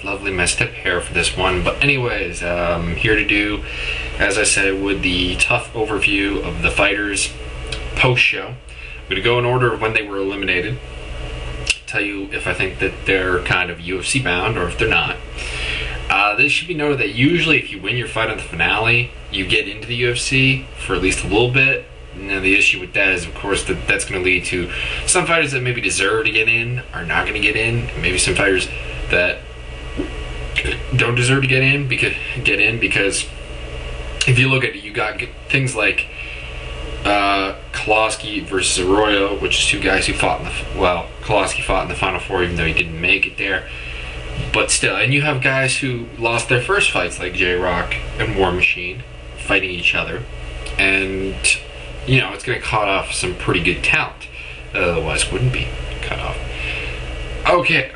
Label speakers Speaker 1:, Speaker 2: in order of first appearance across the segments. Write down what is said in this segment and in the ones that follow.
Speaker 1: lovely messed up hair for this one. But anyways, here to do, as I said, with the TUF overview of the fighters post show. I'm going to go in order of when they were eliminated. Tell you if I think that they're kind of UFC bound or if they're not. This should be noted that usually if you win your fight on the finale, you get into the UFC for at least a little bit. Now the issue with that is, of course, that that's going to lead to some fighters that maybe deserve to get in are not going to get in. Maybe some fighters that don't deserve to get in because if you look at it, you got things like Kowalski versus Arroyo, which is two guys who fought in Kowalski fought in the Final Four even though he didn't make it there. But still, and you have guys who lost their first fights like J-Rock and War Machine fighting each other. And, you know, it's going to cut off some pretty good talent. Otherwise, wouldn't be cut off. Okay,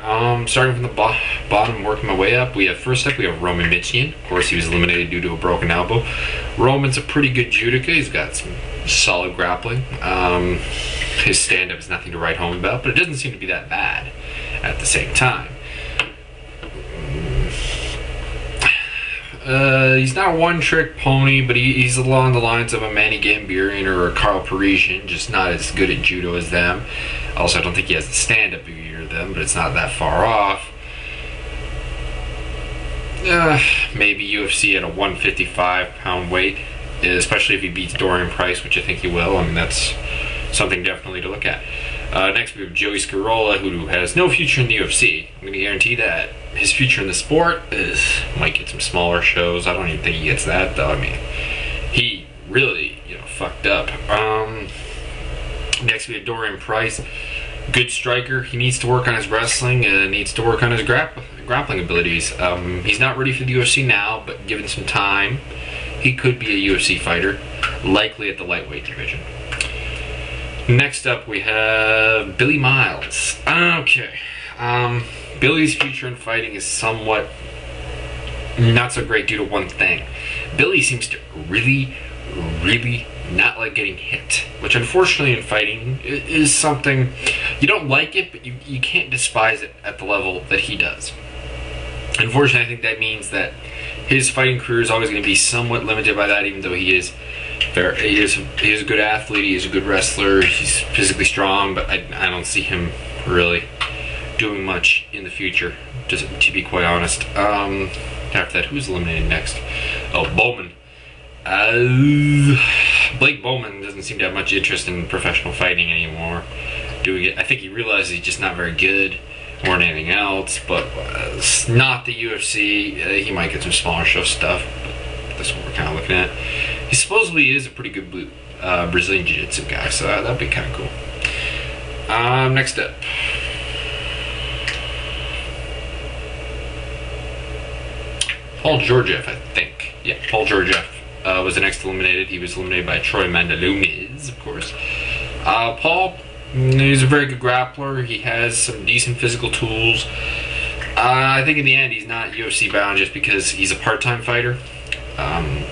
Speaker 1: starting from the bottom, working my way up. First up, we have Roman Michigan. Of course, he was eliminated due to a broken elbow. Roman's a pretty good judoka. He's got some solid grappling. His stand-up is nothing to write home about, but it doesn't seem to be that bad at the same time. He's not a one-trick pony, but he's along the lines of a Manny Gambirian or a Carl Parisian, just not as good at judo as them. Also, I don't think he has the stand-up either of them, but it's not that far off. Maybe UFC at a 155-pound weight, especially if he beats Dorian Price, which I think he will. I mean, that's something definitely to look at. Next, we have Joey Scarola, who has no future in the UFC. I'm going to guarantee that. His future in the sport might get some smaller shows. I don't even think he gets that, though. I mean, he really, fucked up. Next, we have Dorian Price. Good striker. He needs to work on his wrestling and needs to work on his grappling abilities. He's not ready for the UFC now, but given some time, he could be a UFC fighter, likely at the lightweight division. Next up, we have Billy Miles. Okay. Billy's future in fighting is somewhat not so great due to one thing. Billy seems to really, really not like getting hit, which unfortunately in fighting is something, you don't like it, but you can't despise it at the level that he does. Unfortunately, I think that means that his fighting career is always going to be somewhat limited by that, even though he is a good athlete, he is a good wrestler, he's physically strong, but I don't see him really doing much in the future, just to be quite honest. After that, who's eliminated next? Oh, Bowman. Blake Bowman doesn't seem to have much interest in professional fighting anymore. I think he realizes he's just not very good more than anything else, but it's not the UFC. He might get some smaller show stuff, but that's what we're kind of looking at. He supposedly is a pretty good Brazilian Jiu-Jitsu guy, so that'd be kind of cool. Next up. Paul Georgiev, I think. Yeah, Paul Georgiev was the next eliminated. He was eliminated by Troy Mandalunez, of course. Paul, he's a very good grappler. He has some decent physical tools. I think in the end he's not UFC bound just because he's a part-time fighter. And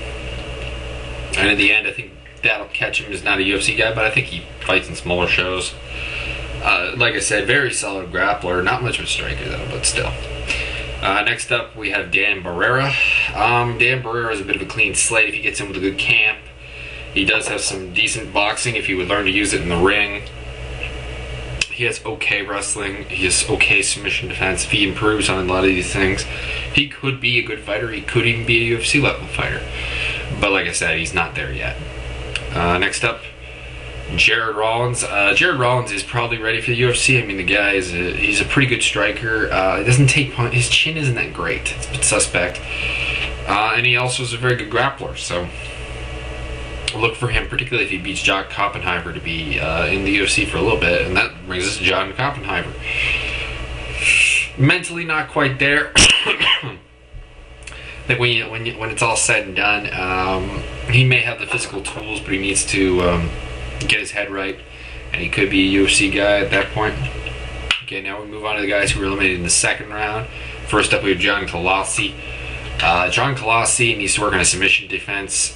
Speaker 1: in the end, I think that'll catch him as not a UFC guy, but I think he fights in smaller shows. Like I said, very solid grappler. Not much of a striker, though, but still. Next up, we have Dan Barrera. Dan Barrera is a bit of a clean slate if he gets in with a good camp. He does have some decent boxing if he would learn to use it in the ring. He has okay wrestling. He has okay submission defense. If he improves on a lot of these things, he could be a good fighter. He could even be a UFC level fighter. But like I said, he's not there yet. Next up, Jared Rollins. Jared Rollins is probably ready for the UFC. I mean, the guy he's a pretty good striker. He doesn't take punch. His chin isn't that great. It's a bit suspect. And he also is a very good grappler. So look for him, particularly if he beats John Koppenheimer, to be in the UFC for a little bit. And that brings us to John Koppenheimer. Mentally not quite there. I think when it's all said and done, he may have the physical tools, but he needs to get his head right, and he could be a UFC guy at that point. Okay, now we move on to the guys who were eliminated in the second round. First up, we have John Colossi. John Colossi needs to work on his submission defense,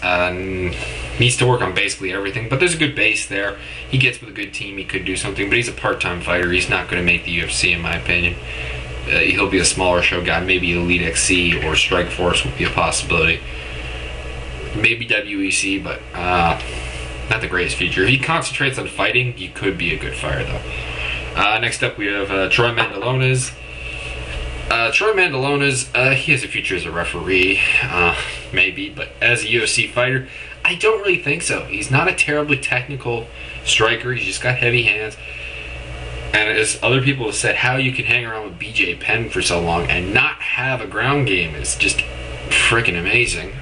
Speaker 1: needs to work on basically everything, but there's a good base there. He gets with a good team, he could do something, but he's a part-time fighter. He's not going to make the UFC, in my opinion. He'll be a smaller show guy. Maybe Elite XC or Strike Force would be a possibility. Maybe WEC, but not the greatest future. If he concentrates on fighting, he could be a good fighter, though. Next up, we have Troy Mandalones. Troy Mandalones, he has a future as a referee, maybe, but as a UFC fighter, I don't really think so. He's not a terribly technical striker. He's just got heavy hands. And as other people have said, how you can hang around with BJ Penn for so long and not have a ground game is just freaking amazing.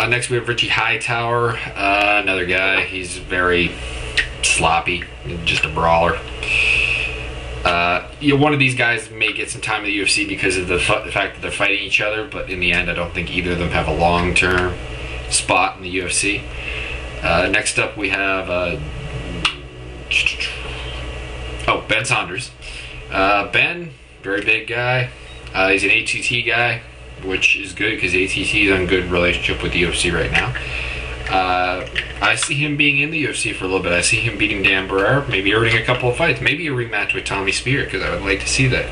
Speaker 1: Next we have Richie Hightower, another guy. He's very sloppy, just a brawler. One of these guys may get some time in the UFC because of the fact that they're fighting each other, but in the end, I don't think either of them have a long-term spot in the UFC. Next up, we have Ben Saunders. Ben, very big guy. He's an ATT guy, which is good because ATT is in a good relationship with the UFC right now. I see him being in the UFC for a little bit. I see him beating Dan Barrera, maybe earning a couple of fights, maybe a rematch with Tommy Spear, because I would like to see that.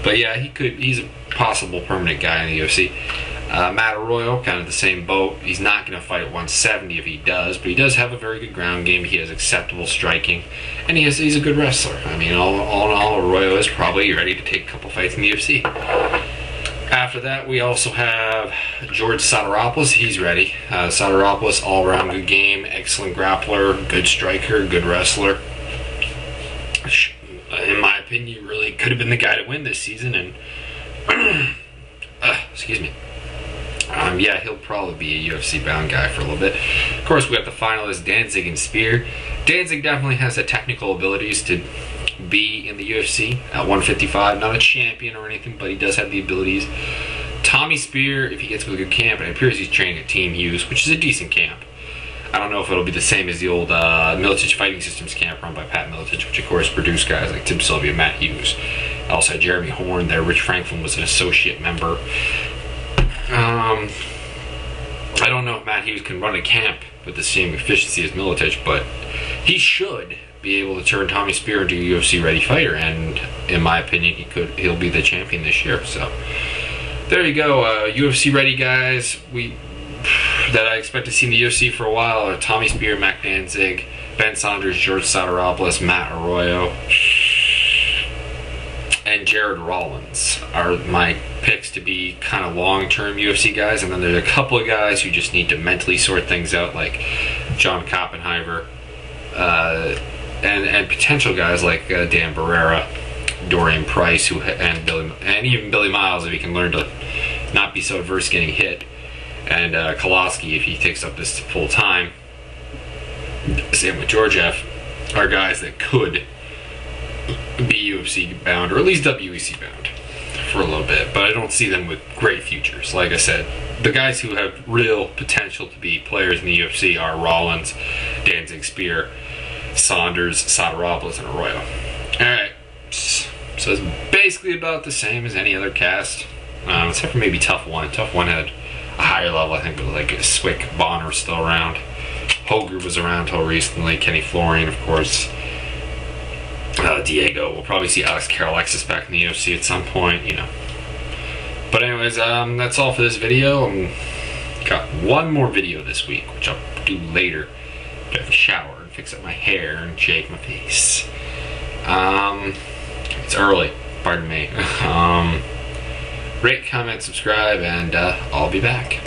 Speaker 1: But yeah, he's a possible permanent guy in the UFC. Matt Arroyo, kind of the same boat. He's not going to fight at 170 if he does, but he does have a very good ground game. He has acceptable striking, and he's a good wrestler. I mean, all in all, Arroyo is probably ready to take a couple fights in the UFC. After that, we also have George Sotiropoulos. He's ready. Sotiropoulos, all-around good game, excellent grappler, good striker, good wrestler. In my opinion, really could have been the guy to win this season. And excuse me. Yeah, he'll probably be a UFC-bound guy for a little bit. Of course, we got the finalists, Danzig and Spear. Danzig definitely has the technical abilities to be in the UFC at 155. Not a champion or anything, but he does have the abilities. Tommy Spear, if he gets with a good camp, and it appears he's training at Team Hughes, which is a decent camp. I don't know if it'll be the same as the old Militich Fighting Systems camp run by Pat Militich, which of course produced guys like Tim Sylvia, Matt Hughes. Also had Jeremy Horn there. Rich Franklin was an associate member. I don't know if Matt Hughes can run a camp with the same efficiency as Militich, but he should be able to turn Tommy Spear into a UFC-ready fighter, and in my opinion, he'll be the champion this year. So there you go, UFC-ready guys that I expect to see in the UFC for a while are Tommy Spear, Mac Danzig, Ben Saunders, George Sotiropoulos, Matt Arroyo, and Jared Rollins are my picks to be kind of long-term UFC guys. And then there's a couple of guys who just need to mentally sort things out, like John Koppenheimer, and potential guys like Dan Barrera, Dorian Price, and even Billy Miles, if he can learn to not be so adverse getting hit, and Koloski, if he takes up this full time. Same with Georgiev, are guys that could be UFC bound, or at least WEC bound for a little bit, but I don't see them with great futures. Like I said, the guys who have real potential to be players in the UFC are Rollins, Danzig, Spear, Saunders, Sotiropoulos, and Arroyo. Alright, so it's basically about the same as any other cast, except for maybe TUF 1. TUF 1 had a higher level, I think, but like Swick, Bonner was still around. Hoger was around until recently. Kenny Florian, of course. Diego. We'll probably see Alex Karalexis back in the UFC at some point, you know. But anyways, that's all for this video. Got one more video this week, which I'll do later. I have a shower and fix up my hair and shave my face. It's early, pardon me. Rate, comment, subscribe, and I'll be back.